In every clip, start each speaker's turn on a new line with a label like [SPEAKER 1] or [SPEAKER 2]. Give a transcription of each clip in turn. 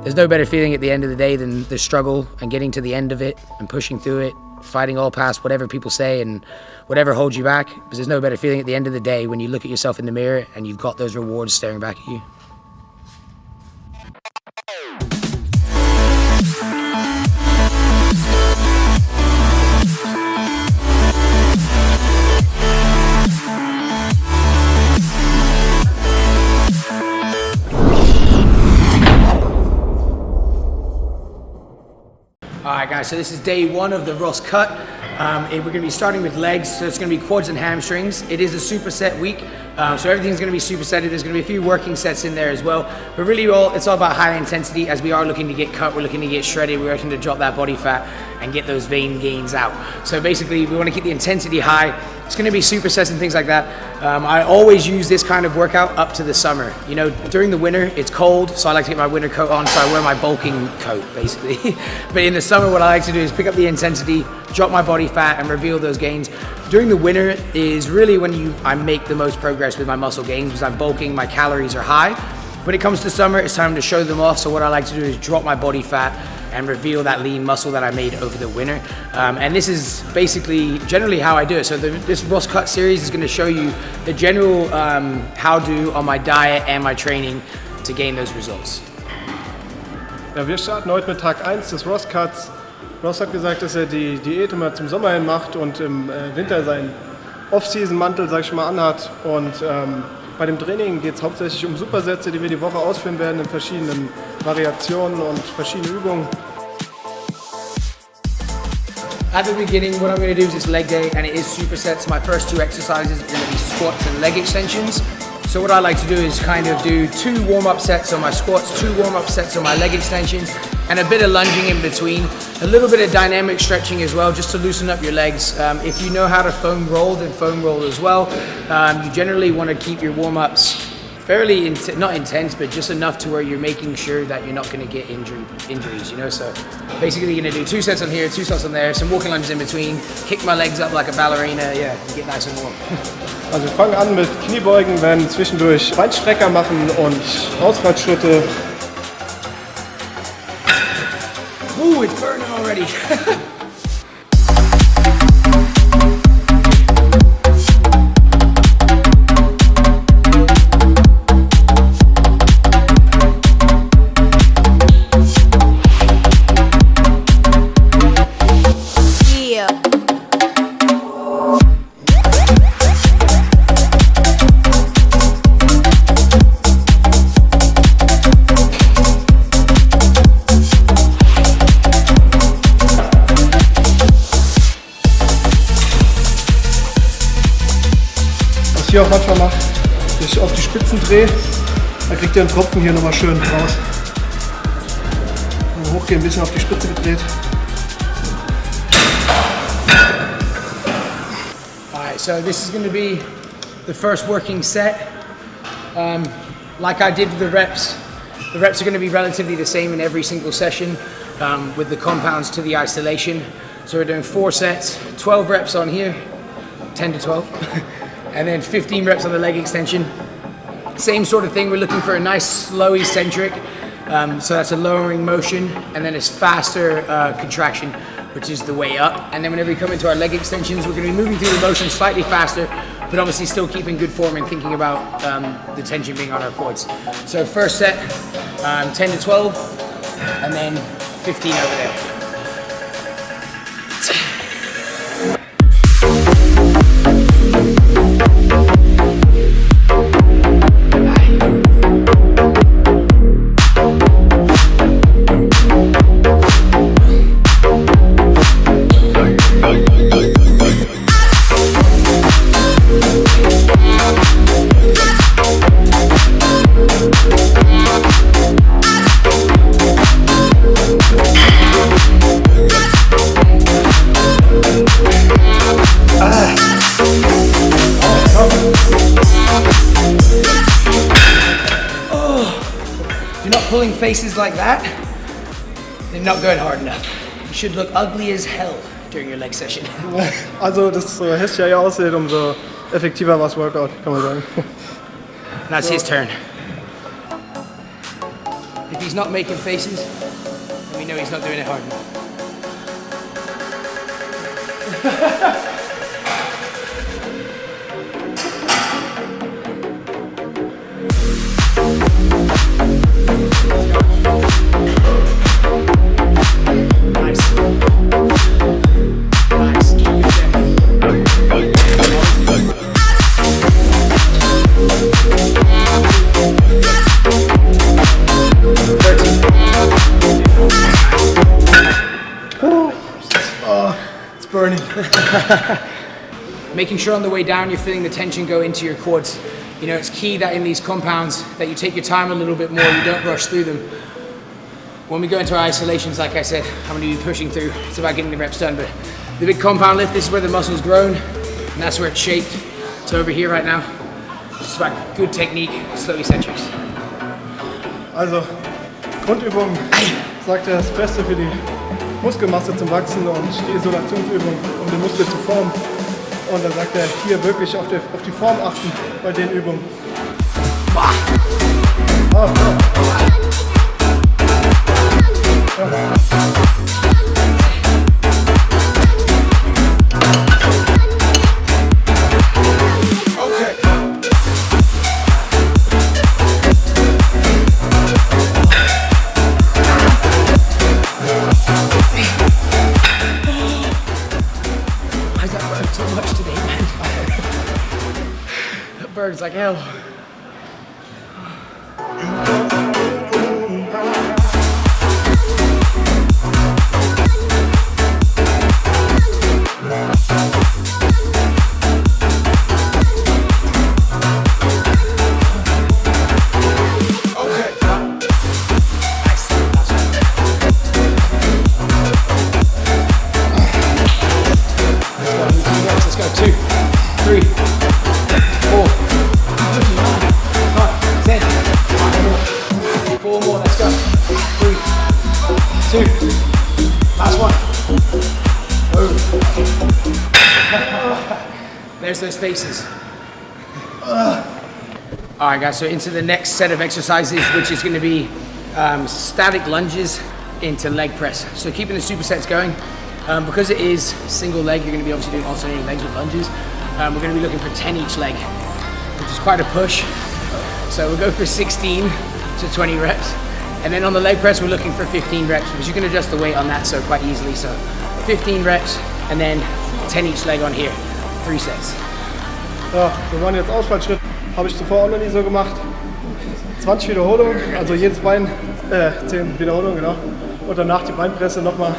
[SPEAKER 1] there's no better feeling at the end of the day than the struggle and getting to the end of it and pushing through it, fighting all past whatever people say and whatever holds you back. Because there's no better feeling at the end of the day when you look at yourself in the mirror and you've got those rewards staring back at you. Alright guys, so this is day one of the ROSSCUT. We're going to be starting with legs, so it's going to be quads and hamstrings. It is a superset week, so everything's going to be supersetted. There's going to be a few working sets in there as well, but really it's all about high intensity. As we are looking to get cut, we're looking to get shredded, we're looking to drop that body fat and get those vein gains out. So basically we want to keep the intensity high. It's going to be supersets and things like that. I always use this kind of workout up to the summer. You know, during the winter it's cold, so I like to get my winter coat on, so I wear my bulking coat basically. But in the summer what I like to do is pick up the intensity, drop my body fat and reveal those gains. During the winter is really when I make the most progress with my muscle gains, because I'm bulking, my calories are high. When it comes to summer, it's time to show them off, so what I like to do is drop my body fat and reveal that lean muscle that I made over the winter. And this is basically generally how I do it. So this ROSSCUT series is going to show you the general how-do on my diet and my training to gain those results.
[SPEAKER 2] Ja, wir starten heute mit Tag 1 des ROSSCUTs. Ross hat gesagt, dass die Diät immer zum Sommer hin macht und im Winter seinen Off-Season-Mantel, sag ich mal, anhat. Und bei dem Training geht es hauptsächlich um Supersätze, die wir die Woche ausführen werden in verschiedenen Variationen und verschiedenen Übungen.
[SPEAKER 1] At the beginning, what I'm going to do is it's leg day and it is supersets. My first two exercises are going to be squats and leg extensions. So what I like to do is kind of do 2 warm-up sets on my squats, 2 warm-up sets on my leg extensions, and a bit of lunging in between. A little bit of dynamic stretching as well, just to loosen up your legs. If you know how to foam roll, then foam roll as well. You generally want to keep your warm-ups fairly, not intense, but just enough to where you're making sure that you're not going to get injuries, you know. So basically you're going to do 2 sets on here, 2 sets on there, some walking lunges in between, kick my legs up like a ballerina, yeah, and get nice and warm.
[SPEAKER 2] Also wir fangen an mit Kniebeugen, werden zwischendurch Beinstrecker machen und Ausfallschritte.
[SPEAKER 1] Ooh, it's burning already.
[SPEAKER 2] Hier auch manchmal mache, dass ich auf die Spitzen drehe, dann kriegt ihr einen Tropfen hier nochmal schön raus. Und hochgehen, ein bisschen auf die Spitze gedreht.
[SPEAKER 1] Alright, so this is going to be the first working set. Like I did with the reps are going to be relatively the same in every single session with the compounds to the isolation. So we're doing 4 sets, 12 reps on here, 10 to 12. And then 15 reps on the leg extension. Same sort of thing, we're looking for a nice slow eccentric. So that's a lowering motion, and then it's faster contraction, which is the way up. And then whenever we come into our leg extensions, we're going to be moving through the motion slightly faster, but obviously still keeping good form and thinking about the tension being on our quads. So first set, 10 to 12, and then 15 over there. If you're not pulling faces like that, then not going hard enough. You should look ugly as hell during your leg session.
[SPEAKER 2] Also desto hässlicher ihr aussieht, umso effektiver war das Workout, kann man sagen.
[SPEAKER 1] Now it's his turn. If If he's not making faces, then we know he's not doing it hard enough. Nice. Nice. Good
[SPEAKER 2] It's burning.
[SPEAKER 1] Making sure on the way down you're feeling the tension go into your quads. You know, it's key that in these compounds that you take your time a little bit more, you don't rush through them. When we go into our isolations, like I said, I'm going to be pushing through. It's about getting the reps done, but the big compound lift, this is where the muscle's grown, and that's where it's shaped. So over here right now, it's about good technique, slow eccentrics.
[SPEAKER 2] Also, Grundübung, sagt er, das Beste für die Muskelmasse zum Wachsen und die Isolationsübung, um den Muskel zu formen. Und dann sagt er, hier wirklich auf die Form achten bei den Übungen.
[SPEAKER 1] Burns like hell. Let's go. 2, 3, 4. 10. 4 more, let's go. 3, 2. Last one. Oh. There's those faces. Alright guys, so into the next set of exercises, which is going to be static lunges into leg press. So keeping the supersets going. Because it is single leg, you're going to be obviously doing alternating legs with lunges. We're going to be looking for 10 each leg, which is quite a push. So we'll go for 16 to 20 reps. And then on the leg press, we're looking for 15 reps, because you can adjust the weight on that so quite easily. So 15 reps and then 10 each leg on here, 3 sets.
[SPEAKER 2] Ja, wir waren jetzt Ausfallschritt. Habe ich zuvor auch noch nie so gemacht. 20 Wiederholungen, also jedes Bein, 10 Wiederholungen, genau. Und danach die Beinpresse nochmal.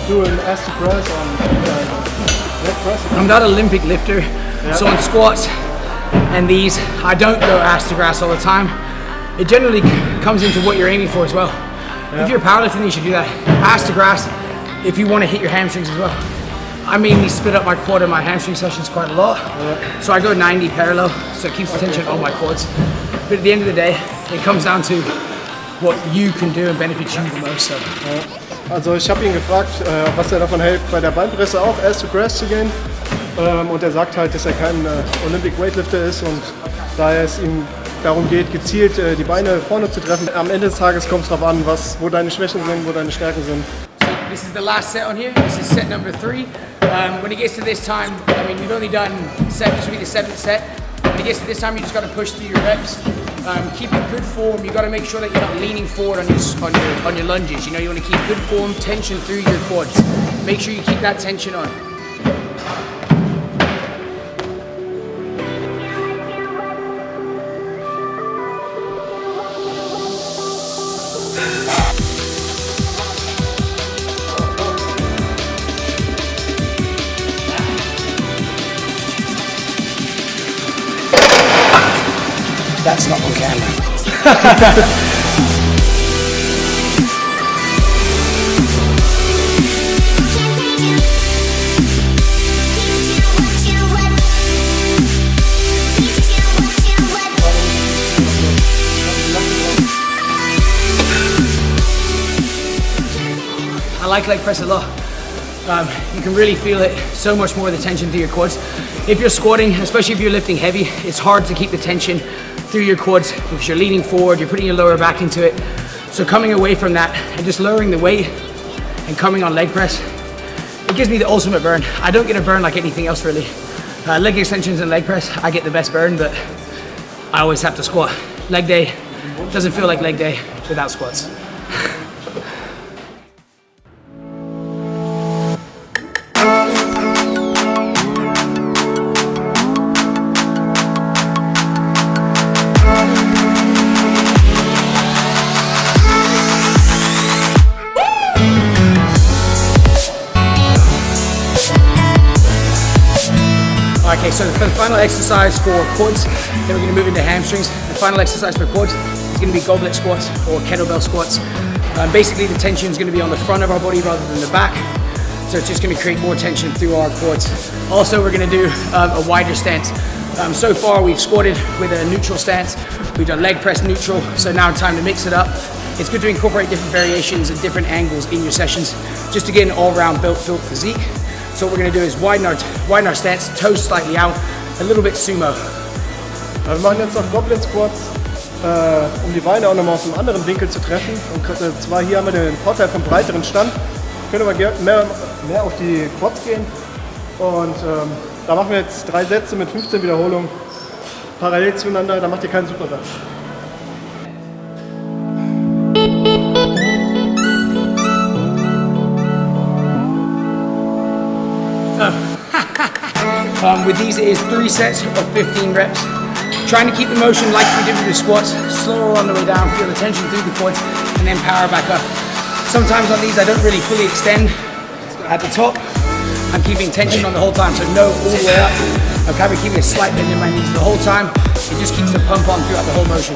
[SPEAKER 2] Doing ass to press on leg press?
[SPEAKER 1] I'm not an Olympic lifter, so on squats and these, I don't go ass to grass all the time. It generally comes into what you're aiming for as well. If you're powerlifting, you should do that. Ass to grass, if you want to hit your hamstrings as well. I mainly split up my quad and my hamstring sessions quite a lot. So I go 90 parallel, so it keeps the tension on my quads. But at the end of the day, it comes down to what you can do and benefits you the most. So.
[SPEAKER 2] Also ich habe ihn gefragt, was er davon hält, bei der Beinpresse auch ass to grass zu gehen. Und er sagt halt, dass er kein Olympic Weightlifter ist und daher es ihm darum geht, gezielt die Beine vorne zu treffen. Am Ende des Tages kommt es darauf an, wo deine Schwächen sind, wo deine Stärken sind.
[SPEAKER 1] So this is the last set on here. This is set number 3. When it gets to this time, I mean, we've only done 7, this will be the 7th set. When it gets to this time, you just got to push through your reps. Keep in good form. You got to make sure that you're not leaning forward on your lunges. You know, you want to keep good form, tension through your quads. Make sure you keep that tension on. That's not on camera. I like leg press a lot. You can really feel it, so much more of the tension through your quads. If you're squatting, especially if you're lifting heavy, it's hard to keep the tension through your quads because you're leaning forward, you're putting your lower back into it. So coming away from that and just lowering the weight and coming on leg press, it gives me the ultimate burn. I don't get a burn like anything else really. Leg extensions and leg press, I get the best burn, but I always have to squat. Leg day doesn't feel like leg day without squats. Okay, so for the final exercise for quads, then we're going to move into hamstrings. The final exercise for quads is going to be goblet squats or kettlebell squats. Basically, the tension is going to be on the front of our body rather than the back. So it's just going to create more tension through our quads. Also, we're going to do a wider stance. So far, we've squatted with a neutral stance. We've done leg press neutral, so now time to mix it up. It's good to incorporate different variations and different angles in your sessions just to get an all-round built physique. So what we're going to do is widen our stance, toes slightly out, a little bit sumo.
[SPEAKER 2] Wir machen jetzt noch Goblet Squats, um die Beine auch nochmal aus einem anderen Winkel zu treffen. Und zwar hier haben wir den Vorteil vom breiteren Stand. Können aber mehr auf die Quads gehen. Und da machen wir jetzt 3 Sätze mit 15 Wiederholungen parallel zueinander. Da macht ihr keinen Supersatz.
[SPEAKER 1] With these, it is 3 sets of 15 reps. Trying to keep the motion like we did with the squats, slower on the way down, feel the tension through the quads, and then power back up. Sometimes on these, I don't really fully extend at the top. I'm keeping tension on the whole time, so no all the way up. I'm kind of keeping a slight bend in my knees the whole time. It just keeps the pump on throughout the whole motion.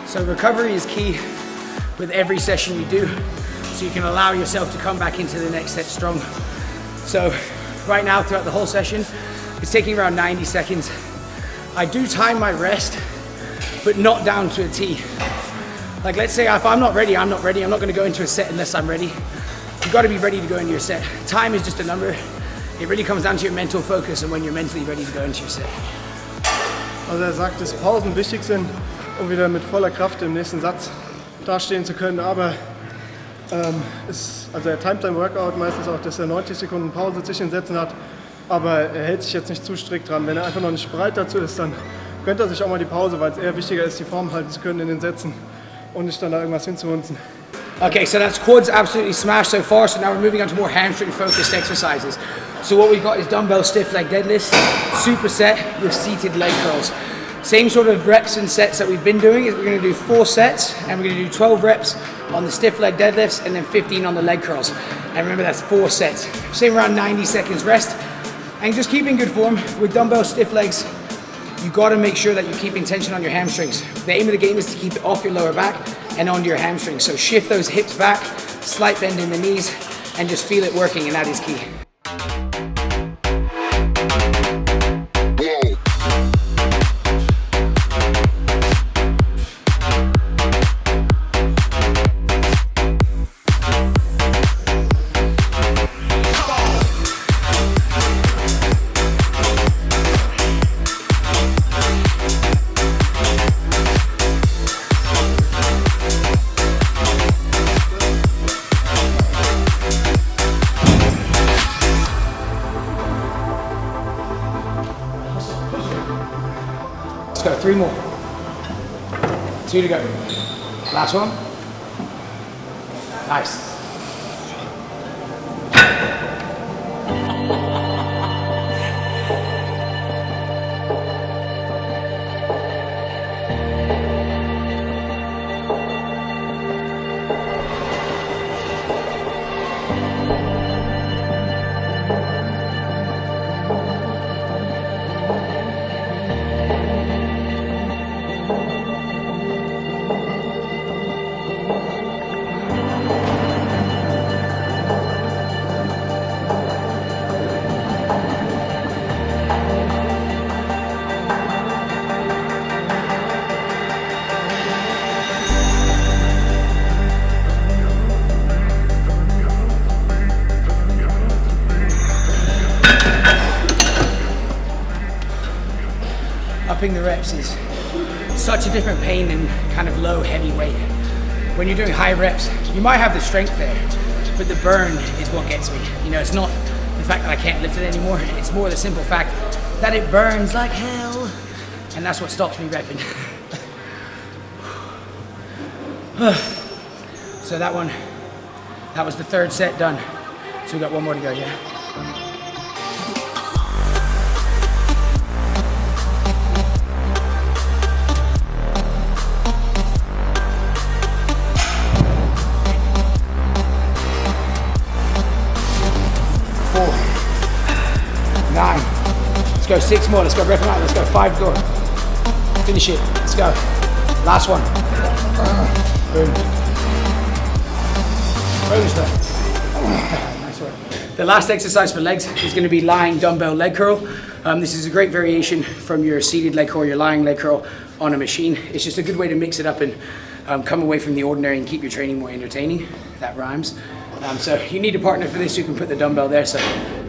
[SPEAKER 1] So recovery is key with every session you do, so you can allow yourself to come back into the next set strong. So right now, throughout the whole session, it's taking around 90 seconds. I do time my rest, but not down to a T. Like let's say if I'm not ready, I'm not ready. I'm not gonna go into a set unless I'm ready. You've gotta be ready to go into your set. Time is just a number. It really comes down to your mental focus and when you're mentally ready to go into your set.
[SPEAKER 2] Also sagt, dass Pausen wichtig sind, um wieder mit voller Kraft im nächsten Satz dastehen zu können. Aber also er timet sein Workout meistens auch, dass er 90 Sekunden Pause zwischen den Sätzen hat. Aber er hält sich jetzt nicht zu strikt dran. Wenn er einfach noch nicht bereit dazu ist, dann gönnt er sich auch mal die Pause, weil es eher wichtiger ist, die Form halten zu können in den Sätzen und nicht dann da irgendwas hinzuhunzen.
[SPEAKER 1] Okay, so that's quads absolutely smashed so far. So now we're moving on to more hamstring focused exercises. So what we've got is dumbbell stiff leg deadlifts, superset with seated leg curls. Same sort of reps and sets that we've been doing. Is we're going to do 4 sets and we're going to do 12 reps on the stiff leg deadlifts and then 15 on the leg curls. And remember that's 4 sets. Same around 90 seconds rest. And just keep in good form with dumbbell stiff legs. You got to make sure that you're keeping tension on your hamstrings. The aim of the game is to keep it off your lower back and onto your hamstrings. So shift those hips back, slight bend in the knees, and just feel it working, and that is key. Let's go, 3 more. 2 to go. Last one. Nice. upping the reps is such a different pain than kind of low, heavy weight. When you're doing high reps, you might have the strength there, but the burn is what gets me. You know, it's not the fact that I can't lift it anymore, it's more the simple fact that it burns like hell, and that's what stops me repping. So that was the third set done. So we got one more to go, yeah? Let's go 6 more, let's go rep them out, let's go 5 more. Finish it, let's go. Last one. Boom. Nice work. The last exercise for legs is going to be lying dumbbell leg curl. This is a great variation from your seated leg curl, your lying leg curl on a machine. It's just a good way to mix it up and come away from the ordinary and keep your training more entertaining. That rhymes. So you need a partner for this who can put the dumbbell there. So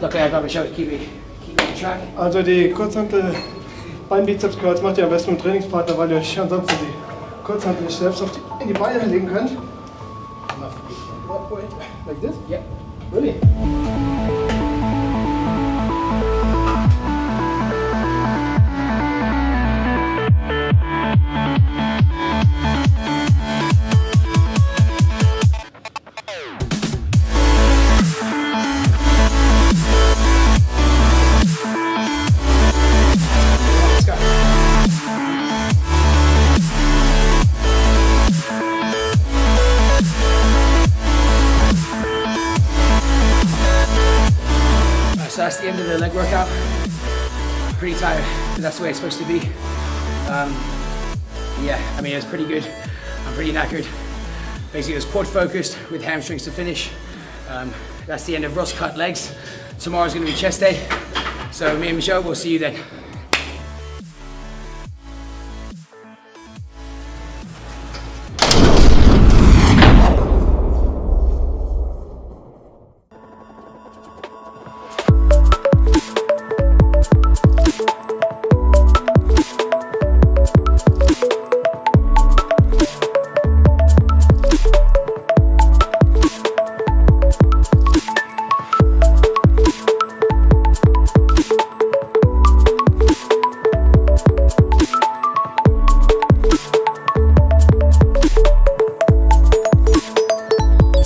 [SPEAKER 1] luckily I've got my show to keep me track.
[SPEAKER 2] Also die Kurzhantel Beinbizeps Curls macht ihr am besten mit dem Trainingspartner, weil ihr euch ansonsten die Kurzhantel nicht selbst in die Beine legen könnt. Like this?
[SPEAKER 1] Yep.
[SPEAKER 2] Really?
[SPEAKER 1] So that's the end of the leg workout. Pretty tired, but that's the way it's supposed to be. Yeah, I mean, it was pretty good. I'm pretty knackered. Basically, it was quad focused with hamstrings to finish. That's the end of ROSSCUT legs. Tomorrow's gonna be chest day. So me and Michelle, we'll see you then.